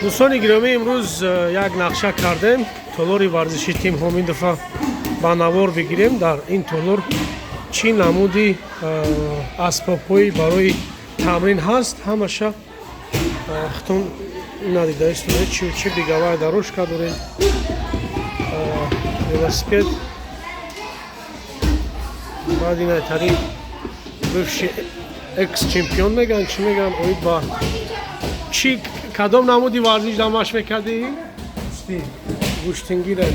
дӯстони гиромӣ, имрӯз як нақша кардем толори варзиши тимҳом ин дафъа ба навор бигирем. Дар ин толор чӣ намуди асбобҳои барои тамрин ҳаст, ҳамаша хитон надидаисту чи беговая дорожка дорем, велосипед, баъд ин айтари бывши экс-чемпион меган, чӣ меган, оид ба чӣ кадом намуди варзиш дамаш мекардӣ? Гӯштингира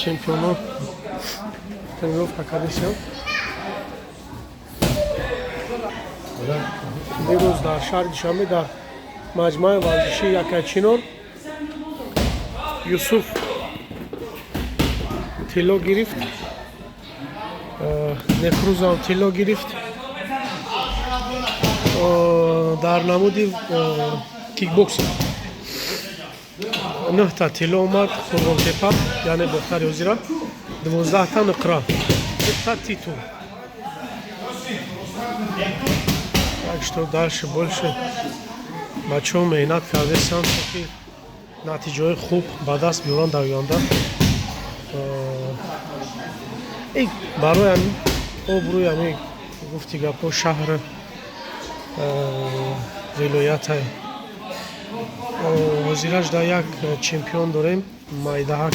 чемпионот тренировка кардем. Дирӯз дар шаҳри Душанбе дар маҷмӯаи варзиши Якайчинор Юсуф тилло гирифт, Нехрузам тилло гирифт. Дар намуди кикбоксинг 9 та тилло омад, Қурбонтепа, яъне бохтари ҳозира, 12 та нуқра, 2 та титул. Так что дальше больше бачаҳо меҳнат кардесанд, то ки натиҷаҳои хуб ба даст биёранд дар оянда. Барои ҳамин обрӯи ҳамин гуфти гапҳо шаҳр вилоятай ҳозираш дар як чемпион дорем, майдаҳак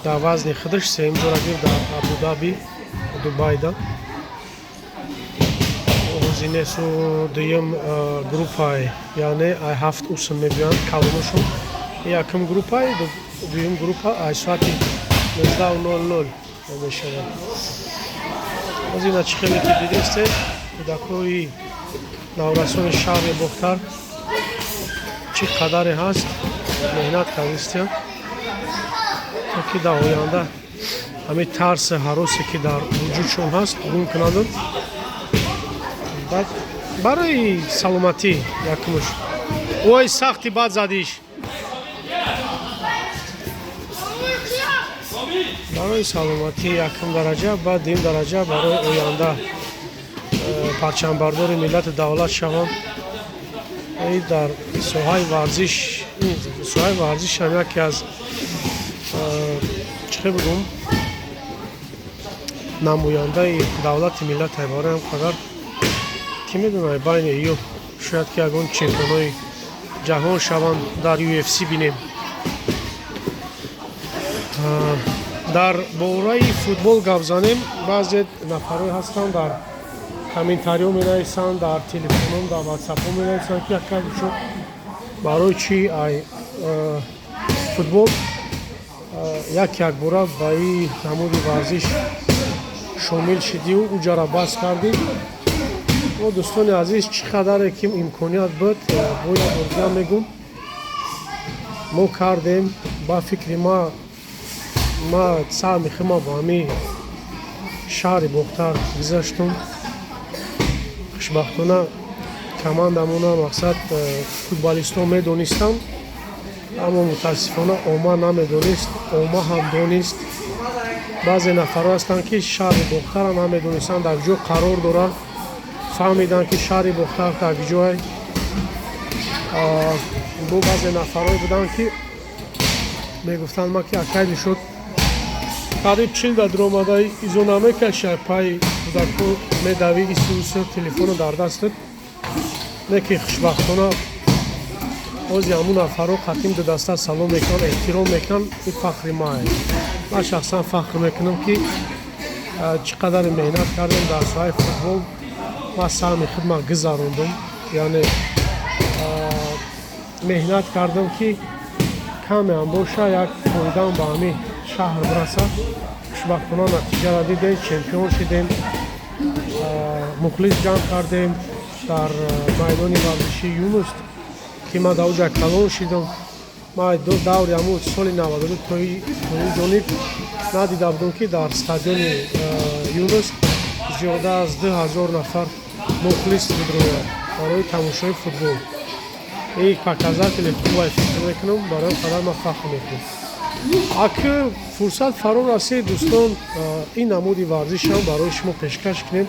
дар вазни худаш сеюмҷора гирифт дар Абу-Даби, Дубайда. Ҳозинесу дуюм группаи, яъне ай 7 усн мегӯянд калонашон. Якум группаи, дуюм группа ай соати 19:00 мешавад. Ҳозина чӣ хеле ки дидесте, кӯдакҳои наврасони шаҳри Бохтар чӣ қадаре ҳаст меҳнат кардистем, то ки дар оянда ҳамин тарси ҳаросе ки дар вуҷудшон ҳаст гум кунанд. Барои саломатӣ якумуш ой сахти бад задиш, барои саломатӣ якум дараҷа, баъд дим дараҷа барои оянда парчамбардори миллати давлат шавам. Дар соҳаи варзиш, соҳаи варзиш ҳам яке аз чӣ бигӯм намояндаи давлати миллате. Барои ҳам қадар ки медонад байни ё шояд ки ягон чемпионои ҷаҳон шаванд, дар UFC бинем. Дар бораи футбол гап занем. Баъзе нафарҳое ҳастанд дар комментариҳо менависанд, дар телефоном, дар ватсапҳо менависанд ки яккадшон барои чӣ ай футбол як бора ба ин намуди варзиш шомил шидию уҷара баҳс кардӣ. Мо дӯстони азиз, чӣ қадаре ки имконият буд, бояд орзуя мегӯм мо кардем. Ба фикри ма сар мехӯма ба ҳамин шаҳри Бохтар гузаштум. хушбахтона командамона мақсад футболистон медонистам, аммо мутаассифона омма намедонист. Омма ҳам донист. баъзе нафарҳо ҳастанд ки шаҳри Бохтарам намедонистанд дар ҷо қарор дорад, фаҳмиданд ки шаҳри Бохтар так ҷое. бо баъзе нафарҳое буданд ки мегуфтанд ма ки акайди шуд қариб 40 да дуромадаи изо намекашад, пай кӯдакҳо медавӣ истусо телефоно дар дастут. Не ки хушбахтона ҳози ҳамун нафарҳо қатъим ду даста салом мекунанд, эҳтиром мекунанд. ин фахри мае. ман шахсан фахр мекунам ки чӣ қадар меҳнат кардем дар соҳаи футбол. ман саҳми худма гузарондум, яъне меҳнат кардам ки каме ҳам боша як фоидаам ба ҳамин шаҳр бирасад. хушбахтона натиҷаро дидем, чемпион шидем, мухлис ҷамъ кардем дар майдони варзиши Юнус ки ман дар оҷа калон шидам. ман даври ҳамун соли 92 то ин ҷониб надида будам ки дар стадиони Юнус зиёда аз 2000 нафар мухлис бидрояд барои тамошои футбол. ин показатели хубай фикр мекунам, барои қадар ман фахр мекунам. اگه فرصت فرا رسید دوستان این نمودی ورزش هم برای شما پیشکش کنیم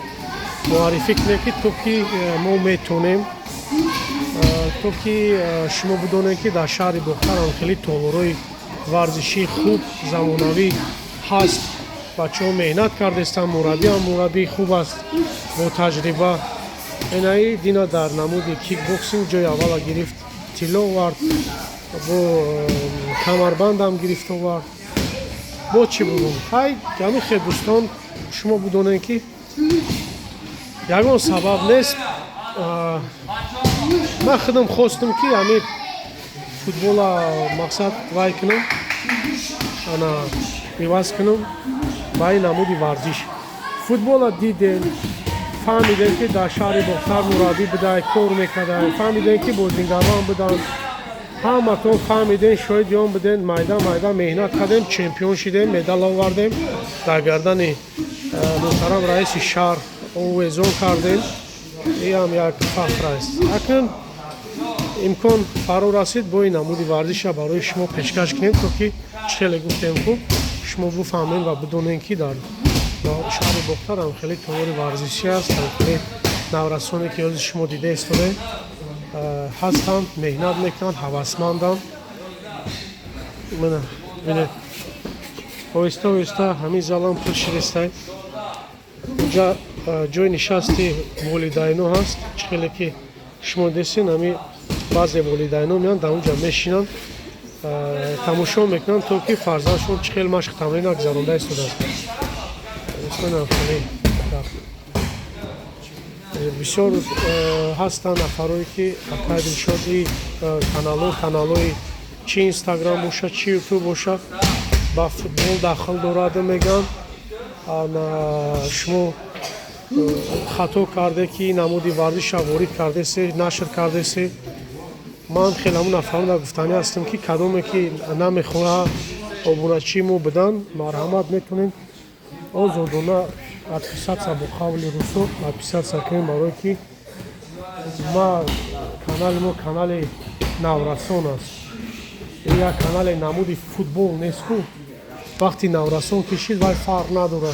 معرفی کنیم که تو که ما میتونیم تو که شما بدونید که در شهر بختر هم خیلی تولروی ورزشی خوب زمانوی هست بچه ها مهنت کرده استن مربی هم مربی خوب است با تجربه اینایی دینا در نمود کیک بوکسینگ جای اول گرفت تیلو ورد با کمربند هم گرفت ورد با چی بگم های گمی خیلی دوستان شما بدونید که یکان سبب نیست من خودم خواستم که همین فوتبال مقصد وای کنم انا پیوست کنم با این نمودی ورزش فوتبال دیدن فهمیدن که در شهر بختر مربی بده کار میکرده فهمیدن که بازیگران بدن همتون فهمیدن شاید دیان بدن میدان مهنت کردیم چمپیون شدیم مدال آوردیم در گردن محترم رئیس شهر اوزون کردیم این هم یک فخر است اکنون امکان فرا رسید با این نمودی ورزش برای شما پیشکش کنیم تا که چخیلی گفتیم که شما بفهمین و بدونین که در شهر بختر هم خیلی طور ورزشی است خیلی نورسانی که از شما دیده استوره هستند مهنت میکنند هوسمندند بینید آهسته آهسته همین زالان پر شده اینجا جای نشستی والدینو هست خیلی که شما دیدین همین بعضی والدینو میان در اونجا میشینند تماشا میکنن تا که فرزندشون خیلی مشق تمرین گذرانده استوده بسیار هستند افرادی که اکادمی شد این کانال‌های چی اینستاگرام باشه چی یوتیوب باشه با فوتبال داخل دارد میگن شما خطا کرده که نمودی ورزش وارد کرده سی نشر کرده سی من خیلی همون افراد گفتنی هستم که کدومی که نمیخواه ابونچی مو بدن مرحمت میتونین آزادانه подписаться با قول رسول подписаться کنیم برای که ما کانال ما کانال نورسان است این یک کانال نمودی فوتبال نیست که وقتی نورسان کشید وای فرق نداره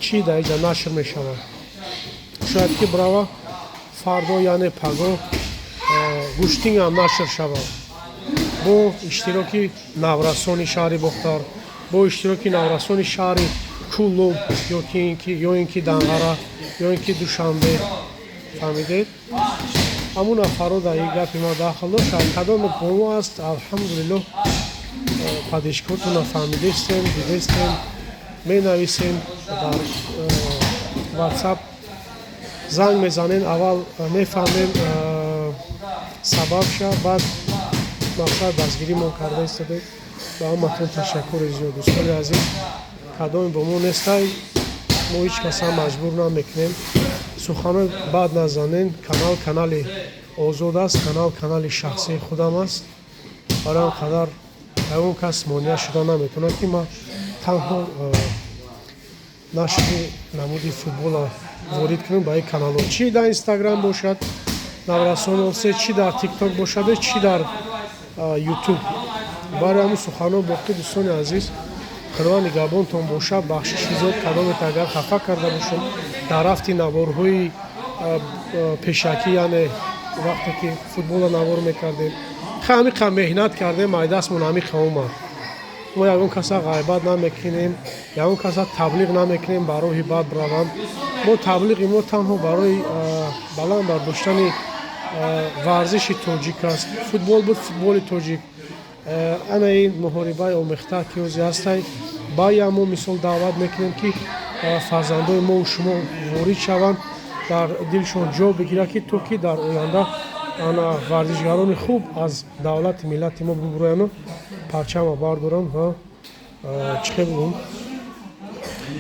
چی در اینجا نشر می شود شاید که برای فردا یعنی پگاه گوشتینگ هم نشر شود با اشتراکی نورسانی شهر بختر با اشتراکی نورسانی شهر کولوب یا اینکه دنغره یا اینکه دوشنبه فهمیدید همون افراد در این گپ ما داخل داشت کدام با ما است الحمدلله پدیشکاتون فهمیدستیم دیدستیم می نویسیم در واتساپ زنگ میزنین اول میفهمیم سبب شد بعد مقصد دستگیری ما کرده استده با همتون تشکر زیاد دوستان عزیز کدام با ما نیستی ما هیچ کس هم مجبور نمیکنیم سخن بعد نزنین کانال آزاد است کانال شخصی خودم است برای آن قدر اون کس مانع شده نمیتونه که ما تنها نشر نمودی فوتبال وارد کنیم با این کانال ها چی در اینستاگرام باشد نورسان چی در تیک تاک باشد چی در یوتیوب برای همون سخن باقی دوستان عزیز خدا نگهبانتان باشه بخشش زیاد کدامت اگر خفه کرده باشم در رفتی نوارهای پیشکی یعنی وقتی که فوتبال نوار میکردیم خیلی کم مهنت کردیم مایدستمون همی خوامد ما یکون کسا غیبت نمیکنیم یکون کسا تبلیغ نمیکنیم برای بد بروند ما تبلیغ ما تنها برای بلند برداشتن ورزش تاجیک است فوتبال بود فوتبال تاجیک انا این محاربه آمیخته که اوزی هستی باید ما مثال دعوت میکنیم که فرزندای ما و شما وارد شوند در دلشون جا بگیره که تو که در آینده ورزشگران خوب از دولت ملت ما ببروین پرچم بردارن و چه بگم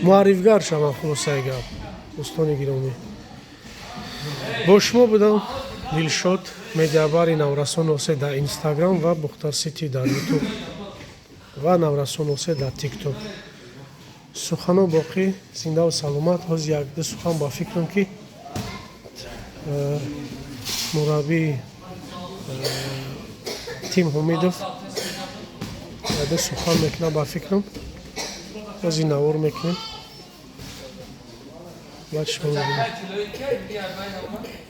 معرفگر شوند خلاصه گپ دوستان گرامی با شما بودم دلشاد медиабари наврасон осе дар инстаграм ва бухтарсити дар ютуб ва наврасон осе дар тикток сухано боқӣ зиндаву саломат ҳоз якду сухан ба фикрам ки мураббии тим ҳомидов بعد سخن میکنم با فکرم از این نور میکنیم بعد شما ببینید